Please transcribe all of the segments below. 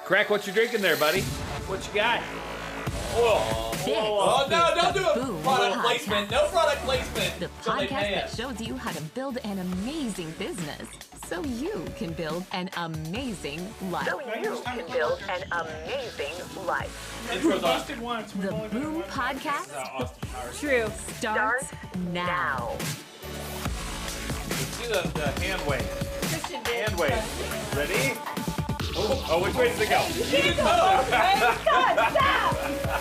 Crack, what you drinking there, buddy? What you got? Oh, no, don't do a product placement. No product placement. The podcast that shows you how to build an amazing business so you can build an amazing life. The Boom Podcast starts now. Let's do the hand wave. Hand wave. Ready? Oh, which way does it go? You can't go both ways. God, stop!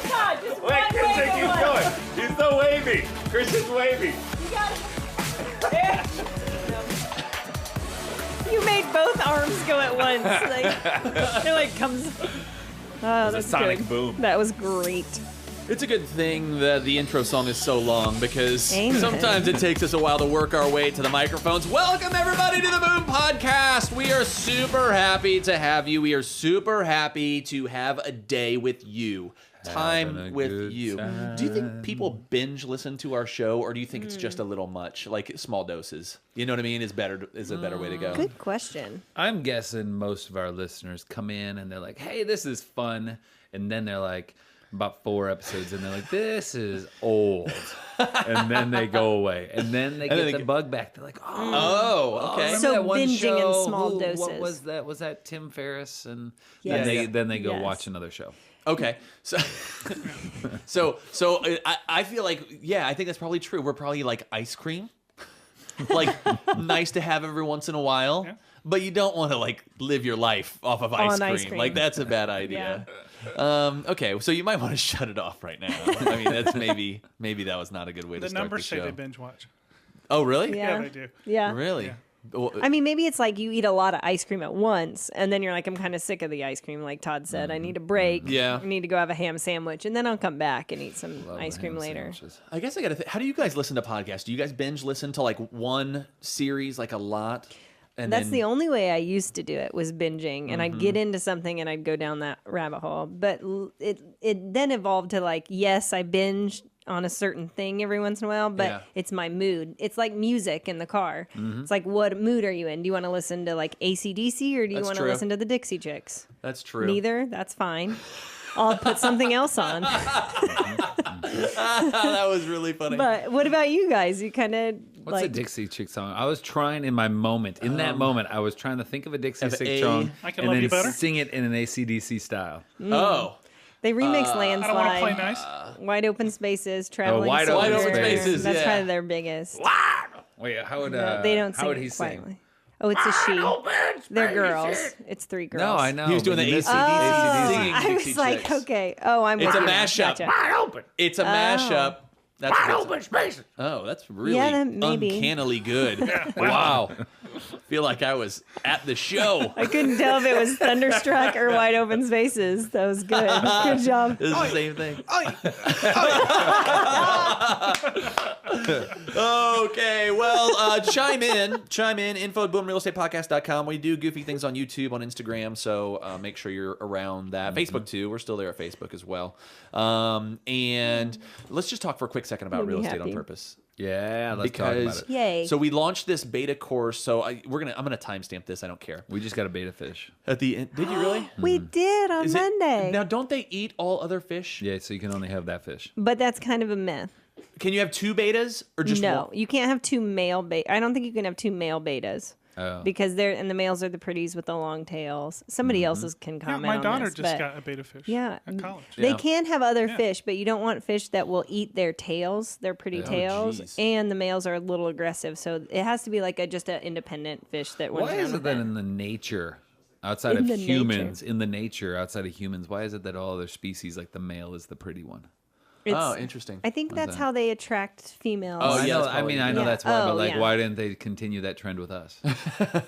God, just one way Christian to keeps one. going. He's so wavy. Christian's wavy. You got it. You made both arms go at once. It like comes. Oh, that's a sonic good. boom. That was great. It's a good thing that the intro song is so long because Amen. sometimes it takes us a while to work our way to the microphones. Welcome, everybody, to the Boom Podcast. We are super happy to have you. We are super happy to have a day with you. Time with you. Do you think people binge listen to our show, or do you think it's just a little much, like small doses? You know what I mean? Is a better way to go. Good question. I'm guessing most of our listeners come in and they're like, hey, this is fun. And then they're like, about 4 episodes, and they're like, this is old. And then they go away. And then they get the bug back. They're like, oh, okay. So that one binging show, in small doses. What was that? Was that Tim Ferriss? And Yes. then they go Yes. watch another show. Okay, so I feel like, yeah, I think that's probably true. We're probably like ice cream, like nice to have every once in a while, but you don't want to like live your life off of ice cream. Like that's a bad idea. Okay, so you might want to shut it off right now. I mean, that's maybe that was not a good way to start the numbers show. say they binge watch. Oh, really? Yeah, they do. Yeah. Really? Yeah. Well, I mean, maybe it's like you eat a lot of ice cream at once, and then you're like, I'm kind of sick of the ice cream, like Todd said. I need a break. Yeah. I need to go have a ham sandwich, and then I'll come back and eat some Love ice the cream ham later. sandwiches. I guess I got to how do you guys listen to podcasts? Do you guys binge listen to like one series, like a lot? And That's then, the only way I used to do it, was binging, and I'd get into something and I'd go down that rabbit hole. But it then evolved to like, yes, I binge on a certain thing every once in a while, but it's my mood. It's like music in the car. It's like, what mood are you in? Do you want to listen to like AC/DC, or do you That's want to true. listen to the Dixie Chicks? That's true. Neither. That's fine. I'll put something else on. That was really funny. But what about you guys? You kind of What's like a Dixie Chick song? I was trying in my moment. In that moment, I was trying to think of a Dixie Of Chick a- song I Can and Love then You Better? sing it in an AC/DC style. Oh. they remix I don't want to play Landslide, nice. Wide Open Spaces, Traveling Wide Open Soldier. Spaces, That's yeah. probably their biggest. Wait, how would No, they don't sing how would it he quietly. sing? Oh, it's a she. They're girls. It's 3 girls. No, I know. He was doing but the you missed AC/DC it. singing I Dixie was like, Chicks. okay. Oh, I'm It's with a you. mashup. Gotcha. It's a mashup. That's Wide open spaces. Oh, that's really Yeah, then maybe. uncannily good. Wow. Feel like I was at the show. I couldn't tell if it was Thunderstruck or Wide Open Spaces. That was good. Good job. It's the same thing. Okay, well, chime in, info@boomrealestatepodcast.com. We do goofy things on YouTube, on Instagram, so make sure you're around that. Facebook, too. We're still there at Facebook as well. And let's just talk for a quick second about You'll be real estate on happy. purpose. Yeah, let's talk Because about it. Yay. so we launched this beta course. So I'm gonna timestamp this. I don't care. We just got a beta fish. At the end, did you really? We did on Is it- Monday. Now, don't they eat all other fish? Yeah, so you can only have that fish. But that's kind of a myth. Can you have 2 betas or just No, one? you can't have 2 male beta. I don't think you can have 2 male betas. Oh. Because the males are the pretties with the long tails. Somebody else's can Yeah, comment my on daughter this, just but got a beta fish yeah, at college. they Yeah. can have other fish, but you don't want fish that will eat their tails, their pretty tails, geez. and the males are a little aggressive. So it has to be like just an independent fish that. runs Why around is it with that in the nature, outside In of the humans, in the nature outside of humans, why is it that all other species, like the male, is the pretty one? Oh, interesting. I think that's how they attract females. Oh, I yeah, know. that's I mean, I know Yeah. that's why, Oh, but like, yeah. why didn't they continue that trend with us?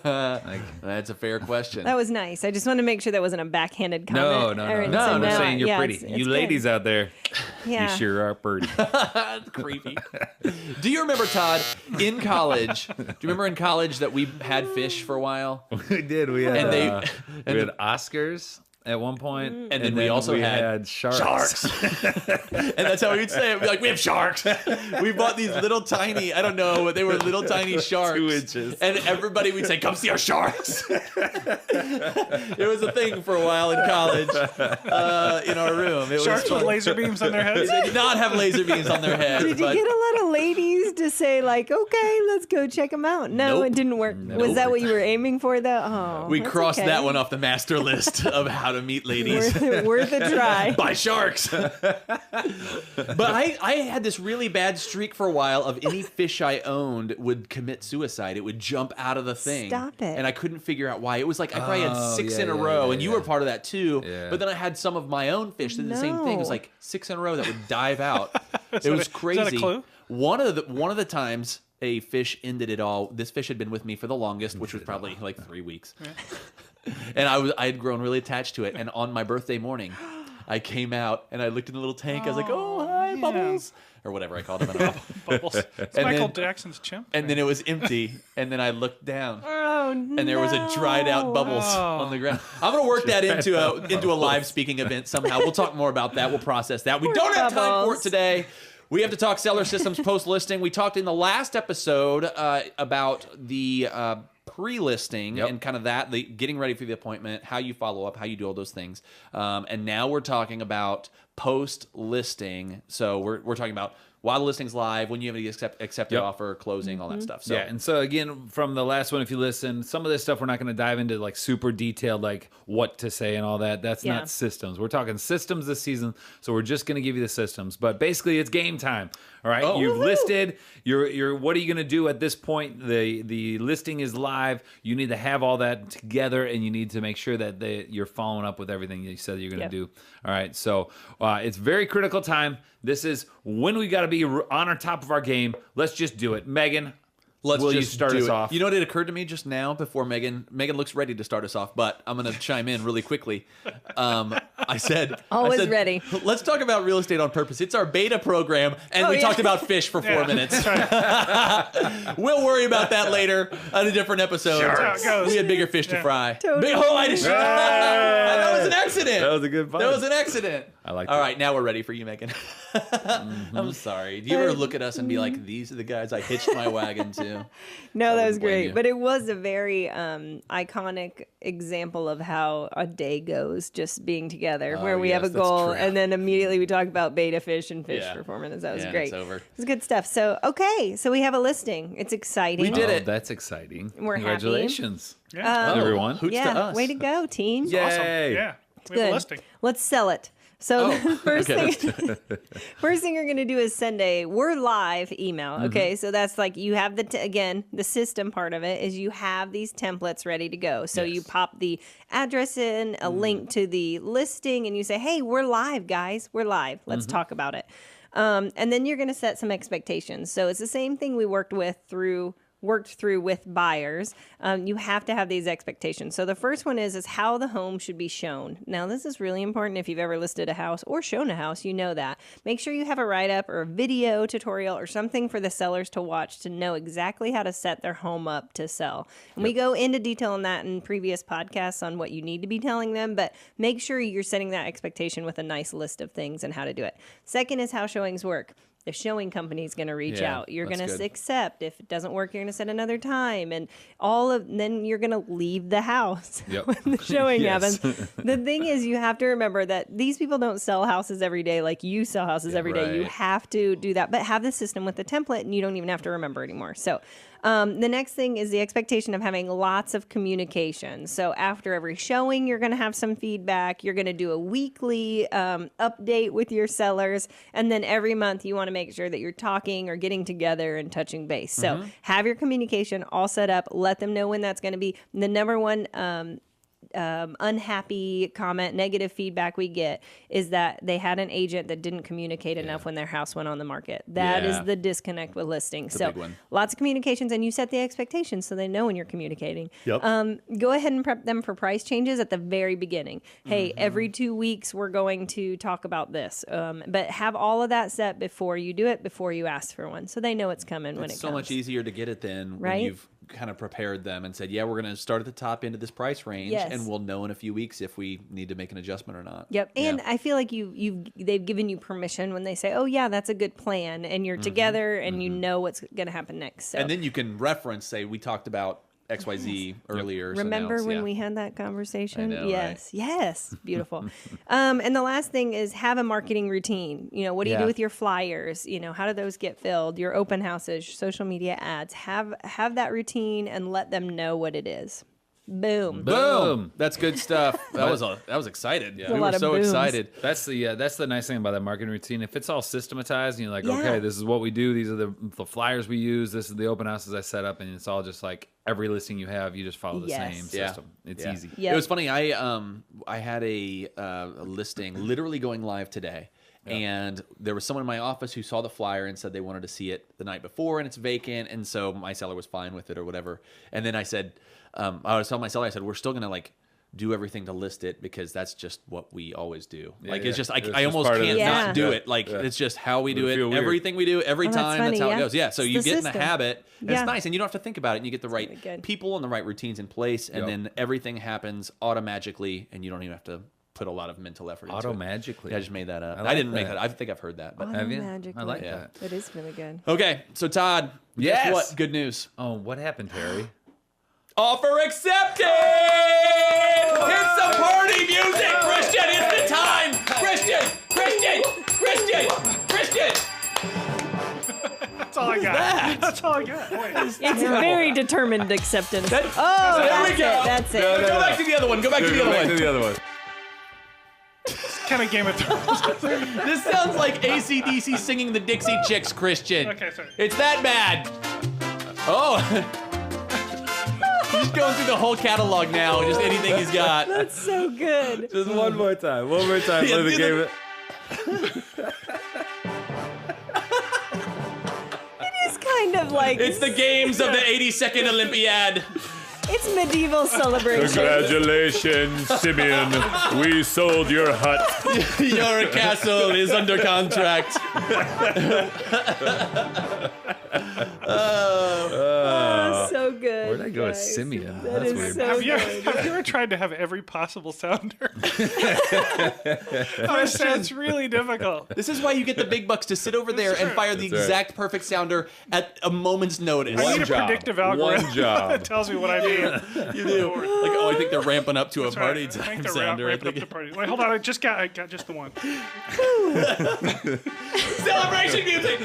Like, That's a fair question. That was nice. I just wanted to make sure that wasn't a backhanded comment. no. or- I'm so just now- saying you're yeah, pretty. it's You good. ladies out there, Yeah. you sure are pretty. That's creepy. Do you remember, Todd, in college? Do you remember in college that we had fish for a while? We did. We had, And they- we had Oscars. at one point. And then we also had sharks. And that's how we would say it. We'd be like, we have sharks. We bought these little tiny, I don't know, but they were little tiny sharks. 2 inches. And everybody would say, come see our sharks. It was a thing for a while in college in our room. It Sharks was with laser beams on their heads? They did not have laser beams on their heads. Did you but get a lot of ladies to say like, okay, let's go check them out? No, Nope. it didn't work. Was that what you were aiming for though? Oh, we that's crossed okay. that one off the master list of how to meet ladies. Worth a try. By sharks. But I had this really bad streak for a while of any fish I owned would commit suicide. It would jump out of the thing. Stop it. And I couldn't figure out why. It was like I probably had 6 in a row, and you were part of that too. Yeah. But then I had some of my own fish that did the same thing. It was No. like 6 in a row that would dive out. It was crazy. Is that a clue? One of the times a fish ended it all. This fish had been with me for the longest, which was probably like 3 weeks. And I had grown really attached to it. And on my birthday morning, I came out and I looked in the little tank. I was like, "Oh, hi, yeah. Bubbles," or whatever I called him. I don't know. Bubbles. It's And Michael then- Jackson's chimp. And then it was empty. And then I looked down, Oh no. and there was a dried out Bubbles on the ground. I'm gonna work that into a live speaking event somehow. We'll talk more about that. We'll process that. We don't have time for it Bubbles. today. We have to talk seller systems post listing. We talked in the last episode about the pre-listing and kind of that, the getting ready for the appointment, how you follow up, how you do all those things. And now we're talking about post-listing. So we're talking about while the listing's live, when you have an accepted offer, closing, all that stuff. So Yeah, and so again, from the last one, if you listen, some of this stuff we're not going to dive into like super detailed, like what to say and all that. That's not systems. We're talking systems this season, so we're just going to give you the systems. But basically, it's game time. All right, you've listed. You're. What are you going to do at this point? The listing is live. You need to have all that together, and you need to make sure that you're following up with everything you said you're going to do. All right, so it's very critical time. This is when we got to be on our top of our game. Let's just do it, Megan. Will you start us off? You know what? It occurred to me just now before Megan looks ready to start us off, but I'm going to chime in really quickly. I said, Always ready. Let's talk about real estate on purpose. It's our beta program, and we talked about fish for 4 minutes. We'll worry about that later on a different episode. That's how it goes. We had bigger fish to fry. Totally. That was an accident. That was a good fight. That was an accident. I like All that. right, now we're ready for you, Megan. I'm sorry. Do you ever look at us and be like, these are the guys I hitched my wagon to? No, that was wouldn't blame great. you. But it was a very iconic example of how a day goes, just being together, where we have a yes, that's goal, true. and then immediately we talk about beta fish and fish Yeah. performance. That was Yeah, great. it's over. It was good stuff. So, okay, so we have a listing. It's exciting. We did it. That's exciting. We're happy. Congratulations, Yeah. everyone. Hoots Yeah, to us. way to go, team. Yay. Awesome. Yeah. We have a Good. listing. Let's sell it. So the first okay. first thing you're going to do is send a "we're live" email. Okay, so that's like you have again the system part of it is you have these templates ready to go. So you pop the address in, a link to the listing, and you say, "Hey, we're live, guys. We're live. Let's talk about it." And then you're going to set some expectations. So it's the same thing we worked through with buyers. You have to have these expectations. So the first one is how the home should be shown. Now, this is really important. If you've ever listed a house or shown a house, you know that. Make sure you have a write-up or a video tutorial or something for the sellers to watch to know exactly how to set their home up to sell. And we go into detail on that in previous podcasts on what you need to be telling them, but make sure you're setting that expectation with a nice list of things and how to do it. Second is how showings work. The showing company is going to reach Yeah, out. You're that's going to good. accept. If it doesn't work, you're going to set another time, and then you're going to leave the house Yep. when the showing Yes. happens. The thing is, you have to remember that these people don't sell houses every day like you sell houses every day. You right. have to do that, but have the system with the template, and you don't even have to remember anymore. So the next thing is the expectation of having lots of communication. So after every showing, you're going to have some feedback. You're going to do a weekly update with your sellers. And then every month, you want to make sure that you're talking or getting together and touching base. So have your communication all set up. Let them know when that's going to be. The number one unhappy comment, negative feedback we get is that they had an agent that didn't communicate enough when their house went on the market. That is Yeah. the disconnect with listings. So big one. lots of communications, and you set the expectations so they know when you're communicating. Yep. Go ahead and prep them for price changes at the very beginning. Hey, every 2 weeks we're going to talk about this, but have all of that set before you do it, before you ask for one, so they know it's coming when it It's so comes. much easier to get it then when Right? you've kind of prepared them and said, yeah, we're going to start at the top end of this price range, Yes. and we'll know in a few weeks if we need to make an adjustment or not. Yep. And I feel like they've given you permission when they say, oh yeah, that's a good plan, and you're together and you know what's going to happen next. So. And then you can reference, say, we talked about XYZ earlier. So remember now when we had that conversation? I know, yes. Right? Yes. Beautiful. And the last thing is have a marketing routine. You know, what do you do with your flyers? You know, how do those get filled? Your open houses, social media ads. Have that routine and let them know what it is. Boom. Boom. That's good stuff. That was excited. Yeah. We were so excited. That's the nice thing about that marketing routine. If it's all systematized and you're like, okay, this is what we do. These are the flyers we use. This is the open houses I set up, and it's all just like every listing you have, you just follow the same system. It's easy. It was funny. I had a listing literally going live today. And there was someone in my office who saw the flyer and said they wanted to see it the night before, and it's vacant, and so my seller was fine with it or whatever. And then I said, I was telling my seller, I said, we're still going to like do everything to list it because that's just what we always do. It's just like I almost can't not do it. Like it's just how we do it. Everything we do every time. That's how it goes. Yeah. So you get in the habit. And it's nice, and you don't have to think about it. And you get the right people and the right routines in place, and then everything happens automatically, and you don't even have to put a lot of mental effort into it. Magically. Yeah, I just made that up. I didn't make that. I think I've heard that. But have you? Magically. I like that. It is really good. Okay, so Todd, guess what? Good news. Oh, what happened, Terry? Offer accepted! Hit some party music, Christian! It's the time! Christian! That's all I got. That's all I got. Wait. It's very determined acceptance. There we go. That's it. Go back to the other one. Go back to the other one. Kind of Game of Thrones. This sounds like AC/DC singing the Dixie Chicks, Christian. Okay, sorry. It's that bad. Oh. He's going through the whole catalog now, just anything he's got. That's so good. Just one more time. One more time. Play the game. It is kind of like... It's the games of the 82nd Olympiad. It's medieval celebration. Congratulations, Simeon. We sold your hut. Your castle is under contract. So good. Where'd I go with guys. Simeon? That That's is weird. so Have you good. ever tried to have every possible sounder? That sounds really difficult. This is why you get the big bucks to sit over there and fire the exact perfect sounder at a moment's notice. I need a predictive algorithm One job. that tells me what I need. You do. Like, oh, I think they're ramping up to a party I think time they're sounder. ramping up the party. Wait, hold on. I got just the one. Celebration music.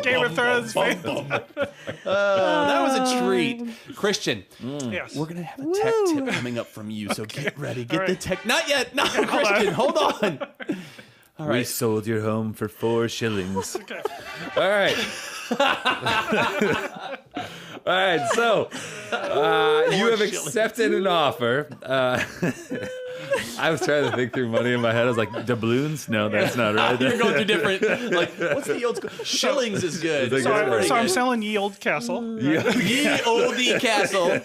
Game of Thrones. That was a treat. Christian, Yes. we're going to have a tech tip coming up from you, so get ready. Get the right. tech. Not yet. No, Christian, hold on. All We right. sold your home for 4 shillings. Okay. All right. All right, so you have accepted an offer. I was trying to think through money in my head. I was like, doubloons? No, that's not right. You're going through different, like, what's the old school? Shillings is good. It's So, like- I'm, so I'm selling Ye Old Castle. Ye Olde Castle.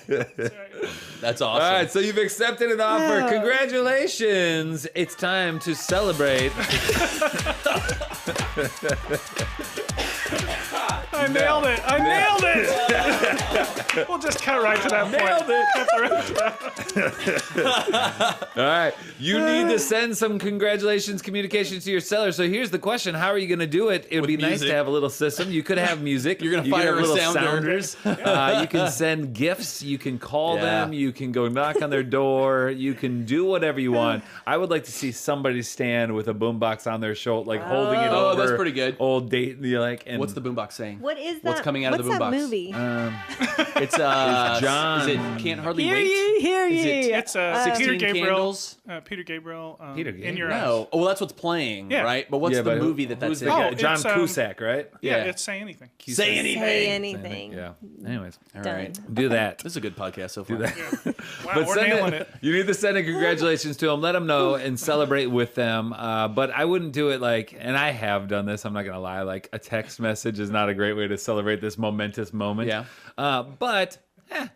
That's awesome. All right, so you've accepted an offer. Congratulations. It's time to celebrate. I nailed it. I nailed it. We'll just cut right to that point. All right, you need to send some congratulations communications to your seller. So here's the question: how are you going to do it? It would be nice music. to have a little system. You could have music. You're gonna You could fire have a little sounder. sounders. You can send gifts. You can call them. You can go knock on their door. You can do whatever you want. I would like to see somebody stand with a boombox on their shoulder, like holding it over. Oh, that's pretty good. Old date. You like? And What's the boombox saying? What is that? What's coming out of the What's boombox? that movie? It's John. Is it Can't Hardly Hear Wait? ye, hear Is ye. it It's 16 Peter Gabriel. Candles? Peter Gabriel. Peter In Gabriel. Your Eyes. No. Oh, well, that's what's playing, Yeah. right? But what's Yeah, the but movie that's who's in? the guy? Oh, John it's, Cusack, right? Yeah, Yeah. it's Say Anything. Say anything. Say anything. Yeah. Anyways, All Done. right. do that. This is a good podcast so far. Wow, But we're send nailing it. You need to send a congratulations to them. Let them know and celebrate with them. But I wouldn't do it like, and I have done this. I'm not gonna lie. Like a text message is not a great way to celebrate this momentous moment. Yeah. But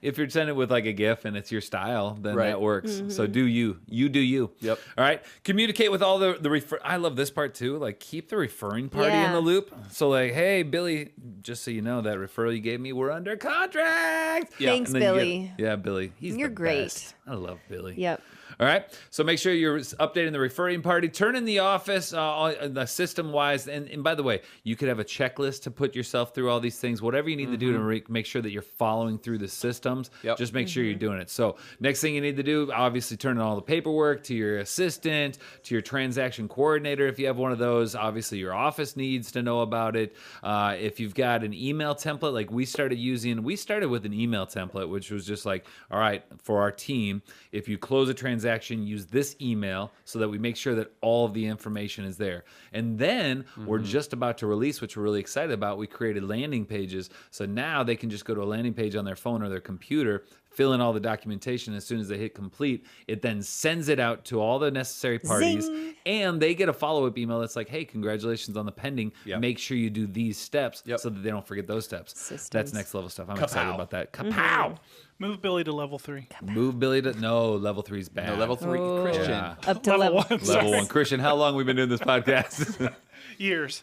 if you're sending it with like a GIF and it's your style, then that works. So do you. You do you. Yep. All right. Communicate with all the I love this part too. Like keep the referring party in the loop. So like, hey, Billy, just so you know, that referral you gave me, we're under contract. Yeah. Thanks, Billy. Billy. You're great. Best. I love Billy. Yep. All right. So make sure you're updating the referring party. Turn in the office, the system-wise. And by the way, you could have a checklist to put yourself through all these things. Whatever you need to do to make sure that you're following through the systems, just make sure you're doing it. So next thing you need to do, obviously turn in all the paperwork to your assistant, to your transaction coordinator if you have one of those. Obviously, your office needs to know about it. If you've got an email template, like we started with an email template, which was just like, all right, for our team, if you close a transaction, use this email so that we make sure that all of the information is there. And then we're just about to release, which we're really excited about. We created landing pages. So now they can just go to a landing page on their phone or their computer, fill in all the documentation. As soon as they hit complete, it then sends it out to all the necessary parties. Zing. And they get a follow-up email that's like, hey, congratulations on the pending. Make sure you do these steps so that they don't forget those steps. Systems. That's next level stuff. I'm excited about that. Kapow! Move Billy to level 3. Move Billy to level 3's bad. No, level 3 Christian. Yeah. Up to level 1. Level 1 Christian. How long have we been doing this podcast? Years.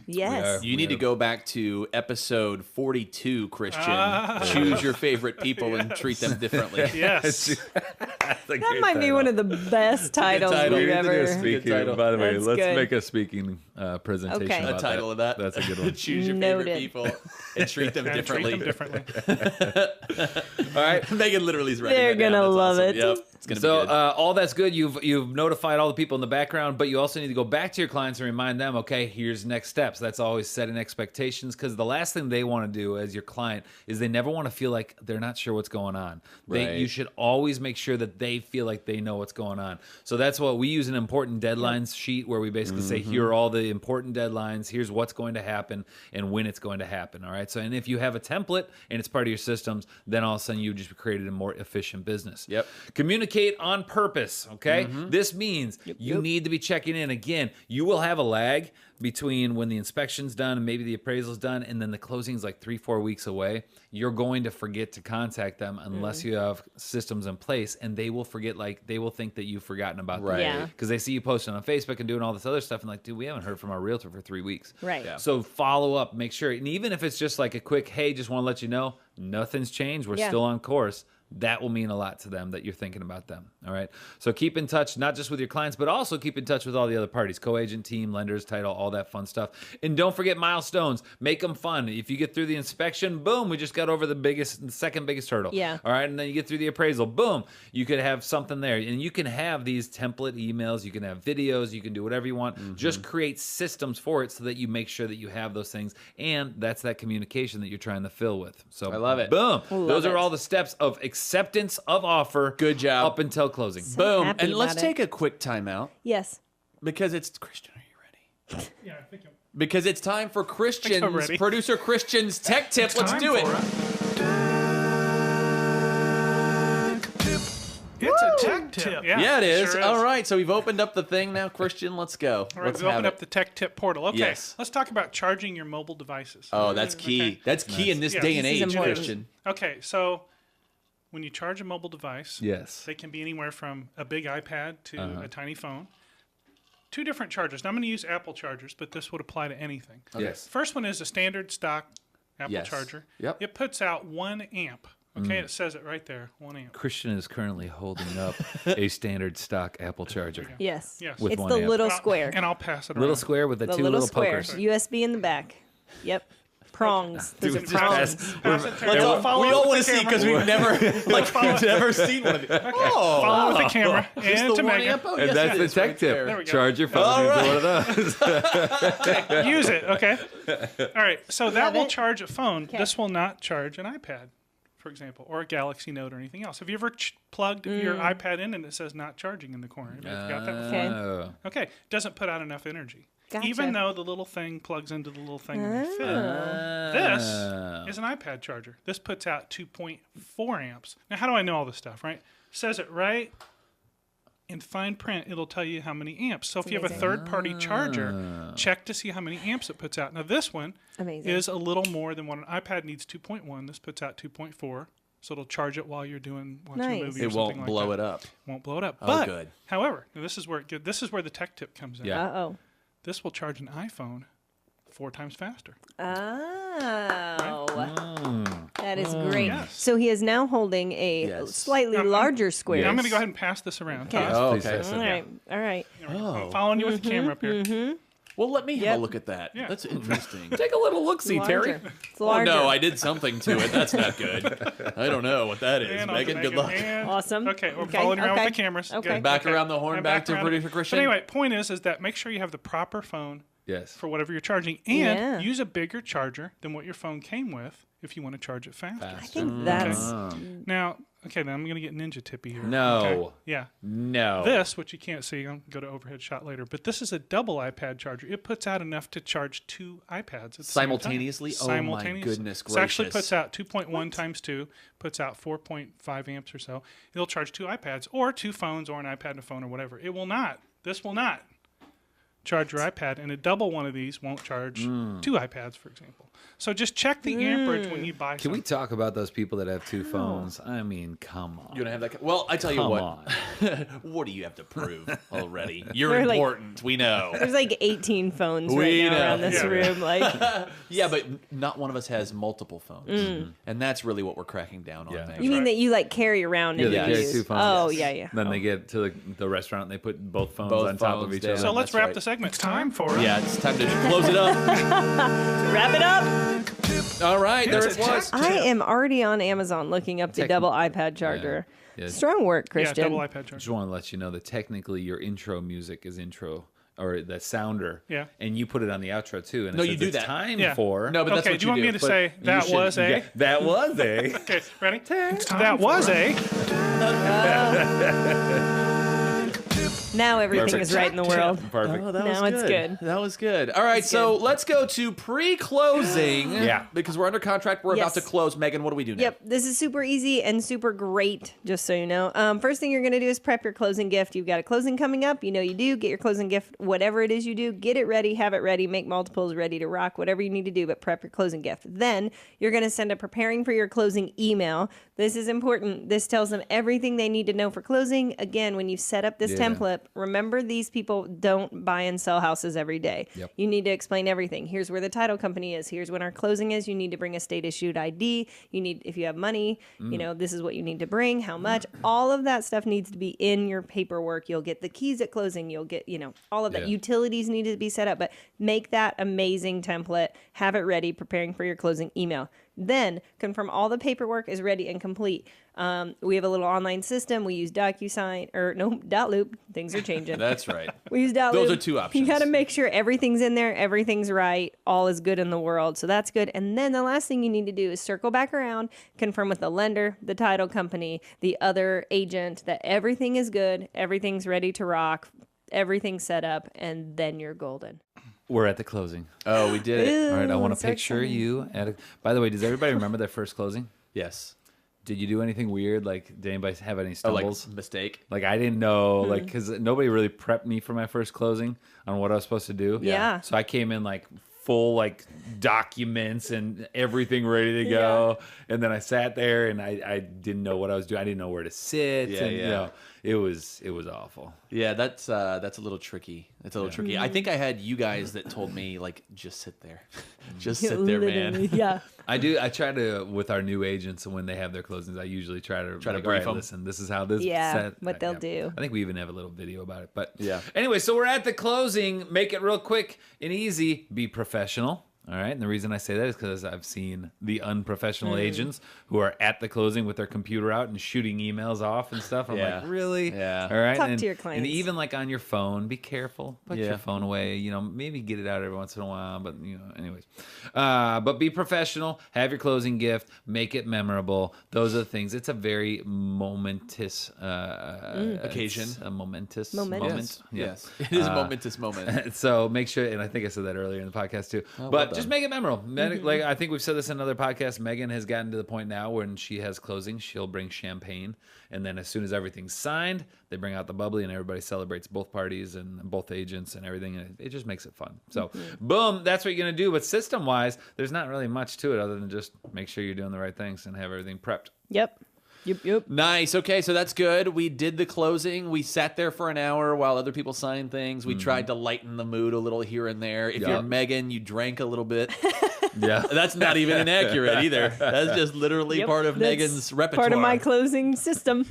Yes. You need to go back to episode 42, Christian. Choose your favorite people and treat them differently. Yes. That might be one of the best titles we've ever. By the way, That's let's good. make a speaking presentation. Okay. About A title of that. That's a good one. Choose your Noted. favorite people and treat them differently. All right. Megan literally is writing They're that down. gonna That's love awesome. it. Yep. It's gonna So be good. all that's good. You've notified all the people in the background, but you also need to go back to your clients and remind them, okay, here's next steps. That's always setting expectations, because the last thing they want to do as your client is they never want to feel like they're not sure what's going on. Right. You should always make sure that they feel like they know what's going on. So that's what we use, an important deadlines sheet where we basically say, here are all the important deadlines, here's what's going to happen and when it's going to happen. All right. So, and if you have a template and it's part of your systems, then all of a sudden you just created a more efficient business. Yep. Communicate on purpose. Okay. This means you need to be checking in. Again, you will have a lag between when the inspection's done and maybe the appraisal's done and then the closing's like 3-4 weeks away. You're going to forget to contact them unless you have systems in place, and they will forget, like they will think that you've forgotten about them. Right. Yeah. Because they see you posting on Facebook and doing all this other stuff and like, dude, we haven't heard from our realtor for 3 weeks. Right. Yeah. So follow up, make sure, and even if it's just like a quick, hey, just want to let you know, nothing's changed. We're still on course. That will mean a lot to them that you're thinking about them. All right. So keep in touch, not just with your clients, but also keep in touch with all the other parties, co-agent, team, lenders, title, all that fun stuff. And don't forget milestones. Make them fun. If you get through the inspection, boom, we just got over the second biggest hurdle. Yeah. All right. And then you get through the appraisal, boom, you could have something there. And you can have these template emails. You can have videos. You can do whatever you want. Just create systems for it so that you make sure that you have those things. And that's that communication that you're trying to fill with. So I love it. Boom. Love Those are it. all the steps of acceptance of offer. Good job. Up until closing. Boom. happy And let's about it. take a quick timeout Yes. because it's Christian. Are you ready? Yeah, I think I'm Because it's time for Christian's ready. producer Christian's tech tip. Let's time do it. for It's a tech tip. Yeah, it is. Sure All right, so we've opened up the thing now, Christian. Let's go. All right, Let's we have open it. up the tech tip portal. Okay, Yes. let's talk about charging your mobile devices. Oh, that's key. Okay. That's key in this Yeah. day and This is age, important. Christian. Okay, so when you charge a mobile device, Yes. they can be anywhere from a big iPad to a tiny phone. 2 different chargers. Now, I'm going to use Apple chargers, but this would apply to anything. Yes. First one is a standard stock Apple Yes. charger. Yep. It puts out 1 amp. Okay, it says it right there, 1 amp. Christian is currently holding up a standard stock Apple charger. Yes. Yes. With It's one the amp. little And I'll- square. And I'll pass it Little around. square with the The two little little square. pokers. USB in the back. Yep. Prongs. Those are Just prongs. Pass it to Let's you. all, Follow we all with want the to see camera. because we've never seen one of these. Oh, Follow with the camera. just And the to 1 Megan. amp? Oh, And yes, that's it the is tech right tip. there. There we go. Charge your phone All into right. one of those. Use it, okay? All right, so that will it. charge a phone. This will not charge an iPad, for example, or a Galaxy Note or anything else. Have you ever plugged your iPad in and it says not charging in the corner? Have you got that before? Okay. Oh. Okay, it doesn't put out enough energy. Gotcha. Even though the little thing plugs into the little thing and they fit. This is an iPad charger. This puts out 2.4 amps. Now, how do I know all this stuff, right? Says it right in fine print, it'll tell you how many amps. So if you have a third-party charger, check to see how many amps it puts out. Now this one is a little more than what an iPad needs. 2.1. This puts out 2.4. So it'll charge it while you're watching a movie or something like that. It won't blow it up. Won't blow it up. Oh, but, good. However, this is where the tech tip comes in. Yeah. This will charge an iPhone 4 times faster. Oh. That is great. Yes. So he is now holding a slightly larger square. Yeah, I'm going to go ahead and pass this around. Okay. Okay. All right. I'm following you with the camera up here. Well, let me have a look at that. Yeah. That's interesting. Take a little look-see, Terry. It's larger. Oh, no, I did something to it. That's not good. I don't know what that is. And Megan, good luck. Awesome. Okay, we're following around with the cameras. Okay. Good. Back around the horn, And back to around producer it. Christian. But anyway, point is that make sure you have the proper phone Yes. for whatever you're charging, and use a bigger charger than what your phone came with if you want to charge it faster. I think that's... Now, then I'm going to get ninja tippy here. No. Okay. Yeah. No. This, which you can't see, I'll go to overhead shot later, but this is a double iPad charger. It puts out enough to charge 2 iPads at the Simultaneously? same time. Oh, my goodness So it actually gracious. puts out 2.1 times 2, puts out 4.5 amps or so. It'll charge 2 iPads or 2 phones or an iPad and a phone or whatever. It will not. This will not charge your iPad, and a double one of these won't charge 2 iPads, for example. So just check the amperage when you buy Can we talk about those people that have 2 phones? I mean, come on. You want to have that? Well, I tell you Come what. on. What do you have to prove already? You're We're like- important. We know. There's like 18 phones We right now know. around this Yeah. room. Like, Yeah, but not one of us has multiple phones. And that's really what we're cracking down on. Yeah. Megan. you mean that you like carry around Yeah, and they you carry use? 2 phones. Oh, Yes. yeah. Then they get to the restaurant and they put both phones Both on top of phones each down. other. So let's That's wrap right. the segment. It's time for it. Yeah, it's time to close it up. Wrap it up. All right, there it was. I am already on Amazon looking up the double iPad charger. Yeah. Strong work, Yeah, Christian. double iPad charger. just want to let you know that technically your intro music is intro or the sounder. Yeah. And you put it on the outro too. And No, it you says do it's that. time Yeah. for. No, but that's Okay, what do you want me to But say you that should- was a... yeah, that was a. Okay, ready? That was a... Now everything is right in the world. Perfect. Oh, that Now was it's good. good. That was good. All right, so let's go to pre-closing. Yeah. Because we're under contract. We're about to Yes. close. Megan, what do we do now? Yep, this is super easy and super great, just so you know. First thing you're going to do is prep your closing gift. You've got a closing coming up. You know you do. Get your closing gift, whatever it is you do. Get it ready, have it ready, make multiples ready to rock, whatever you need to do, but prep your closing gift. Then you're going to send a preparing for your closing email. This is important. This tells them everything they need to know for closing. Again, when you set up this template, remember these people don't buy and sell houses every day. Yep. You need to explain everything. Here's where the title company is. Here's when our closing is. You need to bring a state issued ID. You need, if you have money, you know, this is what you need to bring, how much. All of that stuff needs to be in your paperwork. You'll get the keys at closing. You'll get, you know, all of that. Yeah. Utilities need to be set up, but make that amazing template. Have it ready, preparing for your closing email. Then confirm all the paperwork is ready and complete. We have a little online system. We use DocuSign Dotloop. Things are changing. That's right. We use Dotloop. Those are 2 options. You got to make sure everything's in there, everything's right, all is good in the world. So that's good. And then the last thing you need to do is circle back around, confirm with the lender, the title company, the other agent that everything is good, everything's ready to rock, everything's set up, and then you're golden. We're at the closing. Oh, we did it. All right, I want to so picture exciting. you at a. By the way, does everybody remember their first closing? Yes. Did you do anything weird? Like, did anybody have any Oh, like stumbles? mistake. Like I didn't know, like, because nobody really prepped me for my first closing on what I was supposed to do. Yeah. So I came in like full like documents and everything ready to go, and then I sat there and I didn't know what I was doing. I didn't know where to sit. Yeah, and, you yeah. know, it was awful. Yeah, that's a little tricky. It's a little tricky. I think I had you guys that told me like, just sit there, just sit there, man. Literally, yeah. I try to with our new agents, and when they have their closings, I usually try to Try to like, brief all right, them. listen, this is how this Yeah, set. what they'll do. I think we even have a little video about it. But Yeah. Anyway, so we're at the closing. Make it real quick and easy. Be professional. All right. And the reason I say that is because I've seen the unprofessional agents who are at the closing with their computer out and shooting emails off and stuff. I'm Yeah. like, really? Yeah. All right. Talk and, to your And clients. even like on your phone, be careful. Put Yeah. your phone away. You know, maybe get it out every once in a while. But, you know, anyways. But be professional. Have your closing gift. Make it memorable. Those are the things. It's a very momentous Occasion. it's a momentous Momentous. moment. Yes. It is a momentous moment. So make sure, and I think I said that earlier in the podcast too. But Just make it memorable. Like I think we've said this in another podcast. Megan has gotten to the point now when she has closing, she'll bring champagne, and then as soon as everything's signed, they bring out the bubbly, and everybody celebrates both parties and both agents and everything, and it just makes it fun. So, boom, that's what you're gonna do. But system-wise, there's not really much to it other than just make sure you're doing the right things and have everything prepped. Yep. Nice. Okay, so that's good. We did the closing. We sat there for an hour while other people signed things. We tried to lighten the mood a little here and there. If you're Megan, you drank a little bit. Yeah. That's not even inaccurate either. That's just literally part of Megan's repertoire. Part of my closing system.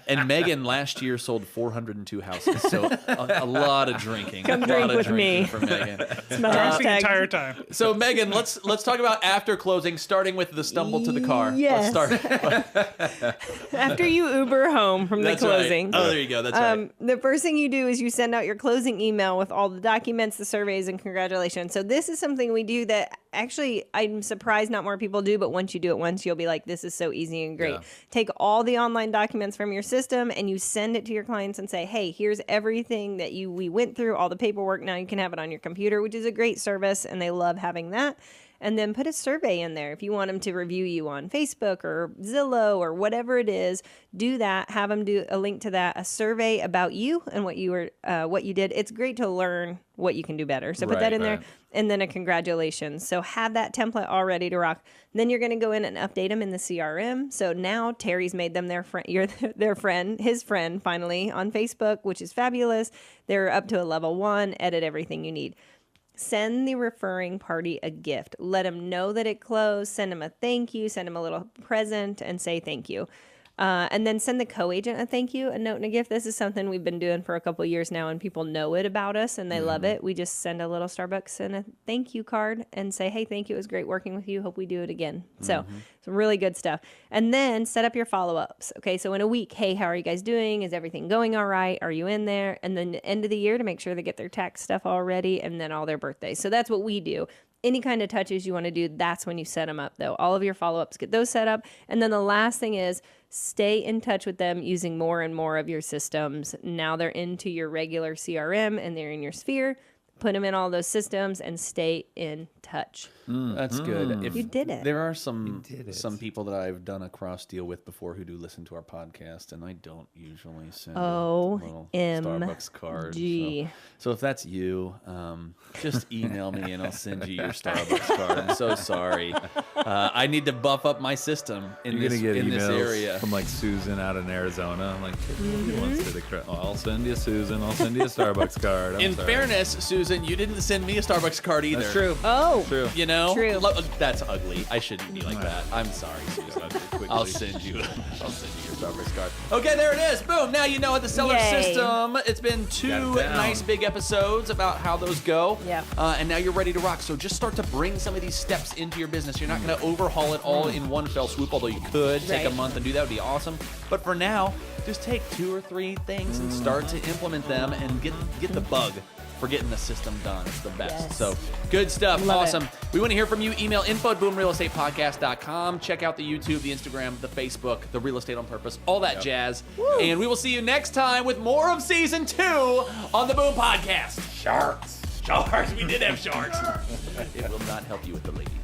And Megan last year sold 402 houses, so a lot of drinking. Come drink with me. For Megan. It's my the entire time. So Megan, let's talk about after closing, starting with the stumble to the car. Yes. Let's start. After you Uber home from the closing. Right. Oh, there you go. That's right. The first thing you do is you send out your closing email with all the documents, the surveys, and congratulations. So this is something we do that actually I'm surprised not more people do, but once you do it once, you'll be like, this is so easy and great. Yeah. Take all the online documents from your system and you send it to your clients and say, hey, here's everything that we went through, all the paperwork. Now you can have it on your computer, which is a great service, and they love having that. And then put a survey in there. If you want them to review you on Facebook or Zillow or whatever it is, do that. Have them do a link to that, a survey about you and what you did. It's great to learn what you can do better. So put that in there, and then a congratulations. So have that template all ready to rock. Then you're going to go in and update them in the CRM. So now Terry's made them their friend. You're their friend, his friend, finally on Facebook, which is fabulous. They're up to a level 1. Edit everything you need. Send the referring party a gift. Let them know that it closed. Send them a thank you. Send them a little present and say thank you. And then send the co-agent a thank you, a note and a gift. This is something we've been doing for a couple of years now, and people know it about us, and they love it. We just send a little Starbucks and a thank you card and say, hey, thank you. It was great working with you. Hope we do it again. So some really good stuff. And then set up your follow-ups. Okay, so in a week, hey, how are you guys doing? Is everything going all right? Are you in there? And then the end of the year to make sure they get their tax stuff all ready, and then all their birthdays. So that's what we do. Any kind of touches you want to do, that's when you set them up, though. All of your follow-ups, get those set up. And then the last thing is stay in touch with them using more and more of your systems. Now they're into your regular CRM and they're in your sphere. Put them in all those systems and stay in touch. That's good. You did it. There are some people that I've done a cross deal with before who do listen to our podcast, and I don't usually send a little Starbucks card. So if that's you, just email me and I'll send you your Starbucks card. I'm so sorry. I need to buff up my system in this area. From like Susan out in Arizona. I'm like, who wants to I'll send you Susan. I'll send you a Starbucks card. In fairness, Susan, you didn't send me a Starbucks card either. That's true. Oh, true. You know, true. That's ugly. I shouldn't be like that. I'm sorry, Susan. I'll send you your Starbucks card. Okay, there it is. Boom. Now you know the seller system. It's been 2 nice big episodes about how those go. Yeah. And now you're ready to rock. So just start to bring some of these steps into your business. You're not going to overhaul it all in one fell swoop, although you could take a month and do that. Would be awesome. But for now, just take 2 or 3 things and start to implement them and get the bug for getting the system done. It's the best. Yes. So good stuff. Love Awesome. it. We want to hear from you. Email info@boomrealestatepodcast.com. Check out the YouTube, the Instagram, the Facebook, the Real Estate on Purpose, all that jazz. Woo. And we will see you next time with more of season 2 on the Boom Podcast. Sharks. We did have sharks. It will not help you with the ladies.